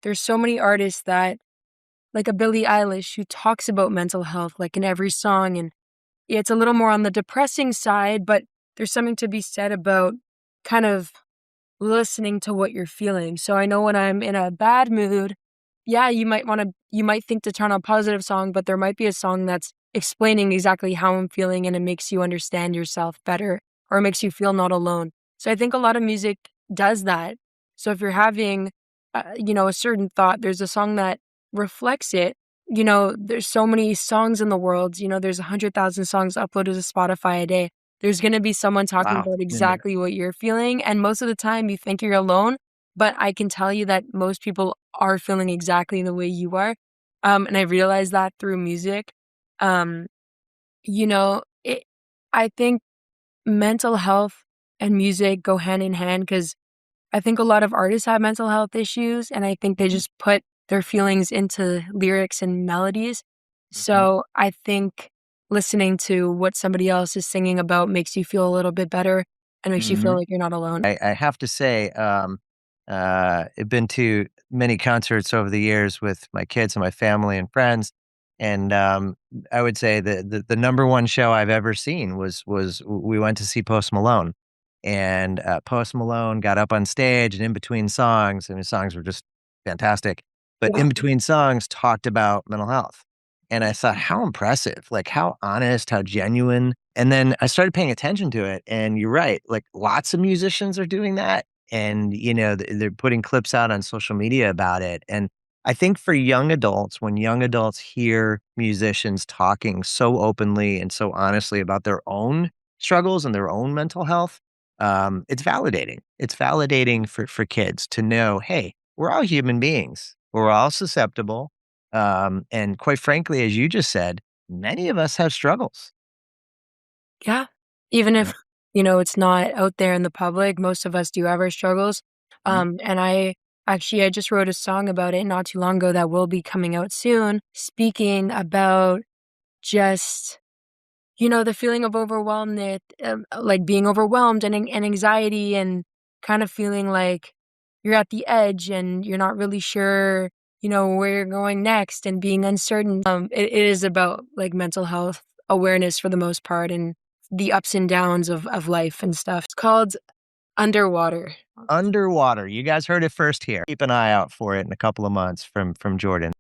there's so many artists that like a Billie Eilish who talks about mental health, like, in every song, and it's a little more on the depressing side, but there's something to be said about kind of listening to what you're feeling. So I know when I'm in a bad mood, yeah, you might think to turn on a positive song, but there might be a song that's explaining exactly how I'm feeling and it makes you understand yourself better or it makes you feel not alone. So I think a lot of music does that. So if you're having, a certain thought, there's a song that reflects it. There's so many songs in the world. There's 100,000 songs uploaded to Spotify a day. There's gonna be someone talking Wow. about Yeah. exactly what you're feeling, and most of the time you think you're alone, but I can tell you that most people are feeling exactly the way you are, and I realized that through music. Um, it I think mental health and music go hand in hand because I think a lot of artists have mental health issues, and I think they just put their feelings into lyrics and melodies. Mhm. So I think listening to what somebody else is singing about makes you feel a little bit better and makes you feel Mhm. like you're not alone. I have to say, I've been to many concerts over the years with my kids and my family and friends, and, I would say the number one show I've ever seen was we went to see Post Malone, and, Post Malone got up on stage, and in between songs and his songs were just fantastic, but Yeah. in between songs talked about mental health, and I thought, "How impressive, like, how honest, how genuine." And then I started paying attention to it, and you're right, like, lots of musicians are doing that, and, they're putting clips out on social media about it, and I think for young adults, when young adults hear musicians talking so openly and so honestly about their own struggles and their own mental health, it's validating. It's validating for kids to know, "Hey, we're all human beings. We're all susceptible." And quite frankly, as you just said, many of us have struggles. Yeah. Even Yeah. if, it's not out there in the public, most of us do have our struggles. Mhm. And I just wrote a song about it not too long ago that will be coming out soon, speaking about just the feeling of overwhelmed, like being overwhelmed and anxiety and kind of feeling like you're at the edge and you're not really sure, where you're going next and being uncertain. It is about like mental health awareness for the most part and the ups and downs of life and stuff. It's called Underwater. Underwater. You guys heard it first here. Keep an eye out for it in a couple of months from Jordan.